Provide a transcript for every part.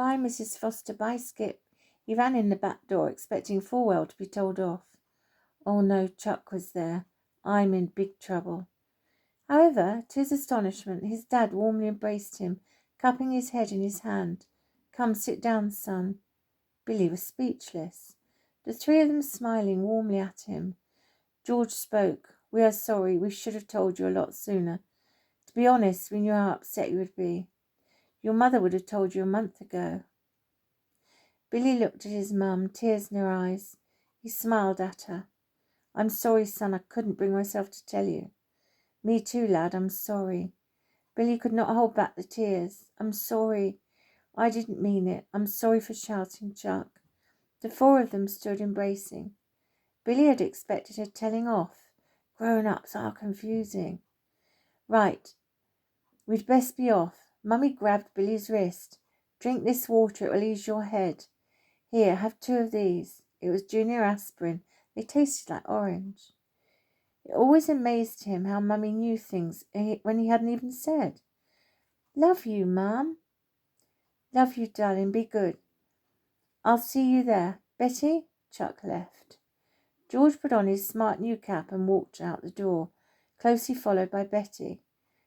Bye, Mrs. Foster. Bye, Skip. He ran in the back door, expecting full well to be told off. Oh no, Chuck was there. I'm in big trouble. However, to his astonishment, his dad warmly embraced him, cupping his head in his hand. Come, sit down, son. Billy was speechless, the three of them smiling warmly at him. George spoke. We are sorry. We should have told you a lot sooner. To be honest, we knew how upset you would be. Your mother would have told you a month ago. Billy looked at his mum, tears in her eyes. He smiled at her. I'm sorry, son. I couldn't bring myself to tell you. Me too, lad. I'm sorry. Billy could not hold back the tears. I'm sorry. I didn't mean it. I'm sorry for shouting, Chuck. The four of them stood embracing. Billy had expected her telling off. Grown-ups are confusing. Right. We'd best be off. Mummy grabbed Billy's wrist. Drink this water. It will ease your head. Here, have 2 of these. It was junior aspirin. They tasted like orange. It always amazed him how Mummy knew things when he hadn't even said. Love you, Mum. Love you, darling. Be good. I'll see you there. Betty? Chuck left. George put on his smart new cap and walked out the door, closely followed by Betty.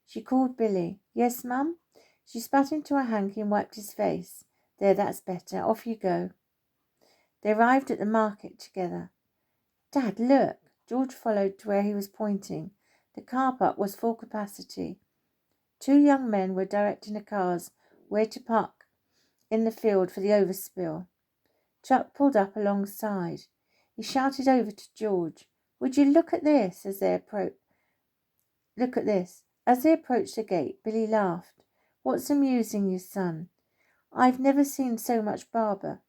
She called Billy. Yes, Mum? She spat into her hanky and wiped his face. There, that's better. Off you go. They arrived at the market together. Dad, look. George followed to where he was pointing. The car park was full capacity. 2 young men were directing the cars where to park in the field for the overspill. Chuck pulled up alongside. He shouted over to George, Would you look at this? Look at this. As they approached the gate, Billy laughed. What's amusing you, son? I've never seen so much barber.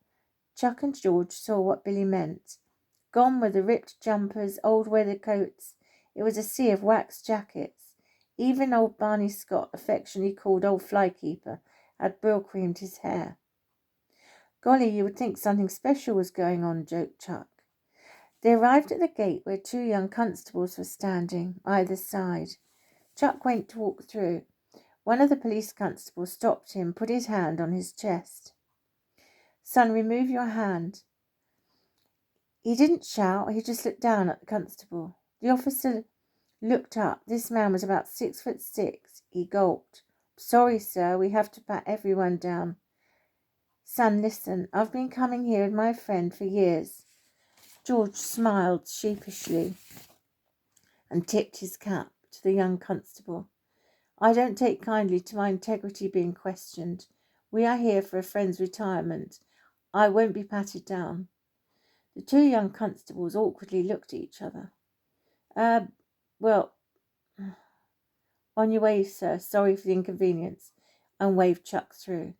Chuck and George saw what Billy meant. Gone were the ripped jumpers, old weather coats. It was a sea of waxed jackets. Even old Barney Scott, affectionately called Old Flykeeper, had brill-creamed his hair. Golly, you would think something special was going on, joked Chuck. They arrived at the gate where 2 young constables were standing, either side. Chuck went to walk through. One of the police constables stopped him, put his hand on his chest. Son, remove your hand. He didn't shout, he just looked down at the constable. The officer looked up. This man was about 6'6". He gulped. Sorry, sir, we have to pat everyone down. Son, listen, I've been coming here with my friend for years. George smiled sheepishly and tipped his cap to the young constable. I don't take kindly to my integrity being questioned. We are here for a friend's retirement. I won't be patted down. The 2 young constables awkwardly looked at each other. Well, on your way, sir. Sorry for the inconvenience, and waved Chuck through.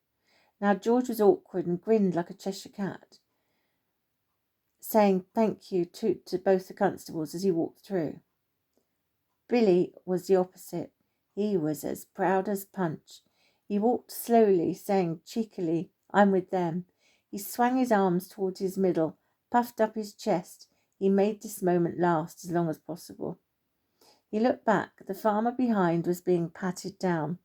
Now George was awkward and grinned like a Cheshire cat, saying thank you to both the constables as he walked through. Billy was the opposite. He was as proud as Punch. He walked slowly, saying cheekily, I'm with them. He swung his arms towards his middle, puffed up his chest. He made this moment last as long as possible. He looked back. The farmer behind was being patted down.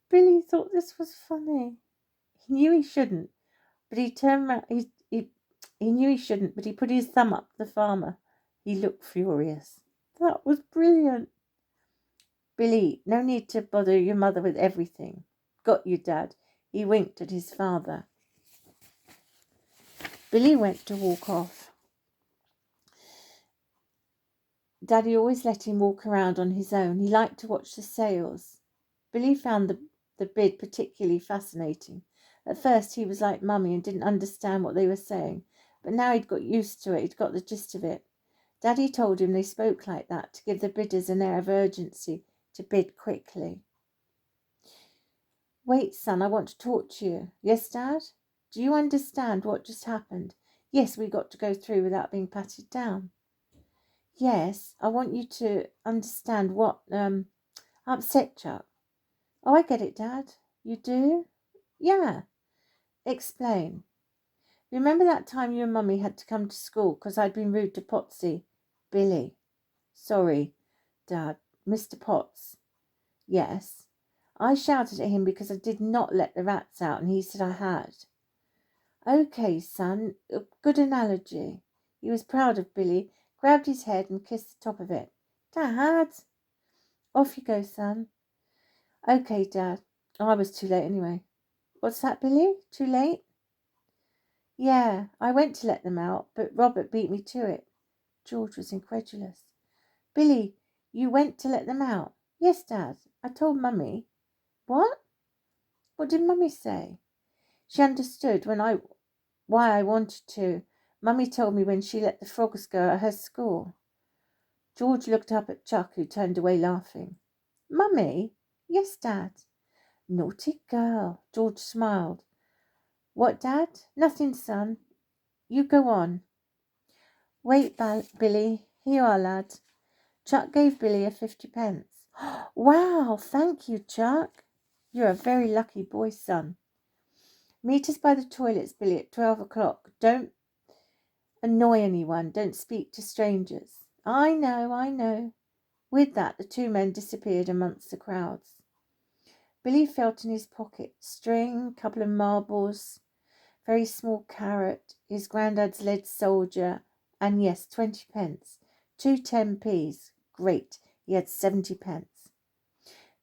Billy thought this was funny. He knew he shouldn't, but he turned round. He knew he shouldn't, but he put his thumb up the farmer. He looked furious. That was brilliant. Billy, no need to bother your mother with everything. Got you, Dad. He winked at his father. Billy went to walk off. Daddy always let him walk around on his own. He liked to watch the sales. Billy found the bid particularly fascinating. At first he was like Mummy and didn't understand what they were saying, but now he'd got used to it. He'd got the gist of it. Daddy told him they spoke like that to give the bidders an air of urgency to bid quickly. Wait, son, I want to talk to you. Yes, Dad? Do you understand what just happened? Yes, we got to go through without being patted down. Yes, I want you to understand what upset Chuck. Oh, I get it, Dad. You do? Yeah. Explain. Remember that time you and Mummy had to come to school because I'd been rude to Potsy? Billy. Sorry, Dad. Mr. Potts. Yes. I shouted at him because I did not let the rats out, and he said I had. Okay, son, a good analogy. He was proud of Billy, grabbed his head and kissed the top of it. Dad! Off you go, son. Okay, Dad. I was too late anyway. What's that, Billy? Too late? Yeah, I went to let them out, but Robert beat me to it. George was incredulous. Billy, you went to let them out? Yes, Dad. I told Mummy. What? What did Mummy say? She understood why I wanted to. Mummy told me when she let the frogs go at her school. George looked up at Chuck, who turned away laughing. Mummy? Yes, Dad. Naughty girl. George smiled. What, Dad? Nothing, son. You go on. Wait, Billy. Here you are, lad. Chuck gave Billy a 50p. Wow, thank you, Chuck. You're a very lucky boy, son. Meet us by the toilets, Billy, at 12 o'clock. Don't annoy anyone. Don't speak to strangers. I know. With that, the two men disappeared amongst the crowds. Billy felt in his pocket. String, couple of marbles, very small carrot, his granddad's lead soldier, and yes, 20p. 2 10p's. Great, he had 70p.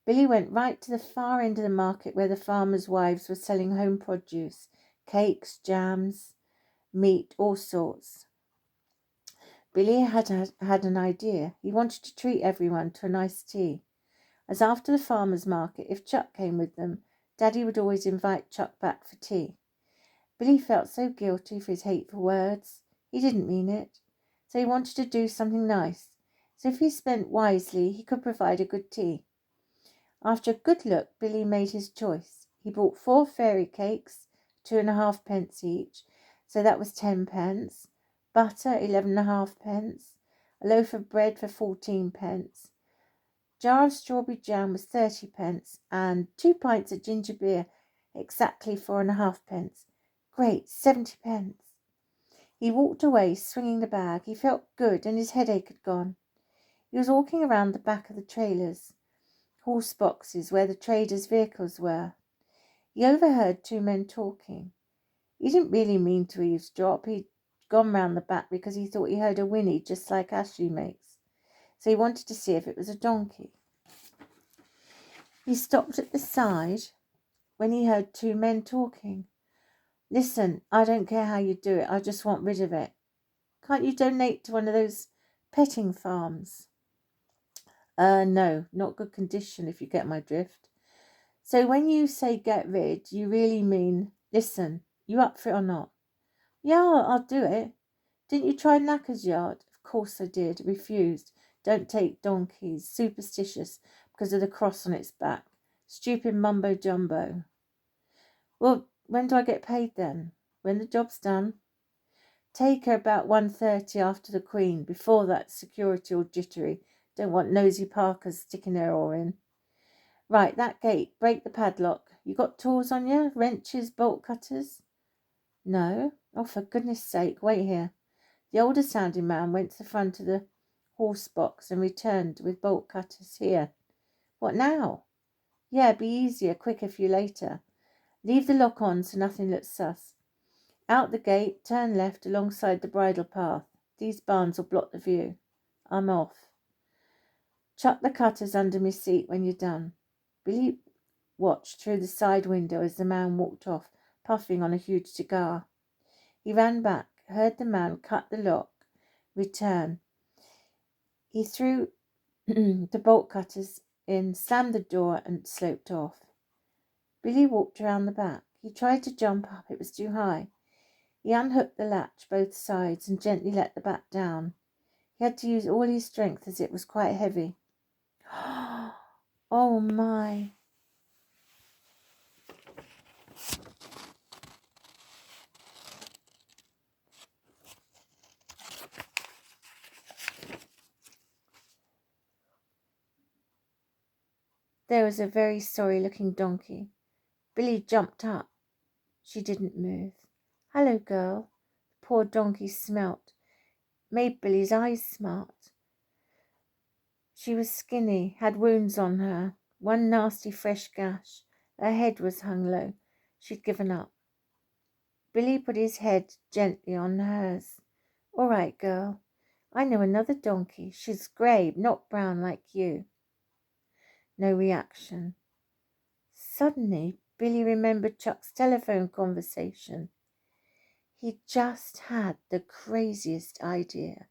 Billy went right to the far end of the market where the farmers' wives were selling home produce, cakes, jams, meat, all sorts. Billy had an idea. He wanted to treat everyone to a nice tea. As after the farmers' market, if Chuck came with them, Daddy would always invite Chuck back for tea. Billy felt so guilty for his hateful words. He didn't mean it. So he wanted to do something nice. So if he spent wisely, he could provide a good tea. After a good look, Billy made his choice. He bought 4 fairy cakes, 2.5p each, so that was 10p. Butter, 11.5p. A loaf of bread for 14p. Jar of strawberry jam was 30p, and 2 pints of ginger beer, exactly 4.5p. Great, 70p. He walked away, swinging the bag. He felt good, and his headache had gone. He was walking around the back of the trailers, horse boxes, where the traders' vehicles were. He overheard 2 men talking. He didn't really mean to eavesdrop. He'd gone round the back because he thought he heard a whinny just like Ashley makes. So he wanted to see if it was a donkey. He stopped at the side when he heard 2 men talking. Listen, I don't care how you do it. I just want rid of it. Can't you donate to one of those petting farms? No, not good condition, if you get my drift. So when you say get rid, you really mean, listen, you up for it or not? Yeah, I'll do it. Didn't you try Knacker's yard? Of course I did. Refused. Don't take donkeys. Superstitious because of the cross on its back. Stupid mumbo jumbo. Well, when do I get paid then? When the job's done. Take her about 1:30 after the Queen. Before that, security all jittery. Don't want nosy Parkers sticking their oar in. Right, that gate. Break the padlock. You got tools on you? Wrenches, bolt cutters? No. Oh, for goodness sake, wait here. The older sounding man went to the front of the horse box and returned with bolt cutters. Here. What now? Yeah, be easier, quicker for you later. Leave the lock on so nothing looks sus. Out the gate, turn left alongside the bridle path. These barns will block the view. I'm off. Chuck the cutters under my seat when you're done. Billy watched through the side window as the man walked off, puffing on a huge cigar. He ran back, heard the man cut the lock, return. He threw the bolt cutters in, slammed the door, and sloped off. Billy walked around the back. He tried to jump up. It was too high. He unhooked the latch both sides and gently let the bat down. He had to use all his strength as it was quite heavy. Oh my. There was a very sorry-looking donkey. Billy jumped up. She didn't move. Hello, girl. The poor donkey smelt. Made Billy's eyes smart. She was skinny, had wounds on her. one nasty fresh gash. Her head was hung low. She'd given up. Billy put his head gently on hers. All right, girl. I know another donkey. She's grey, not brown like you. No reaction. Suddenly, Billy remembered Chuck's telephone conversation. He just had the craziest idea.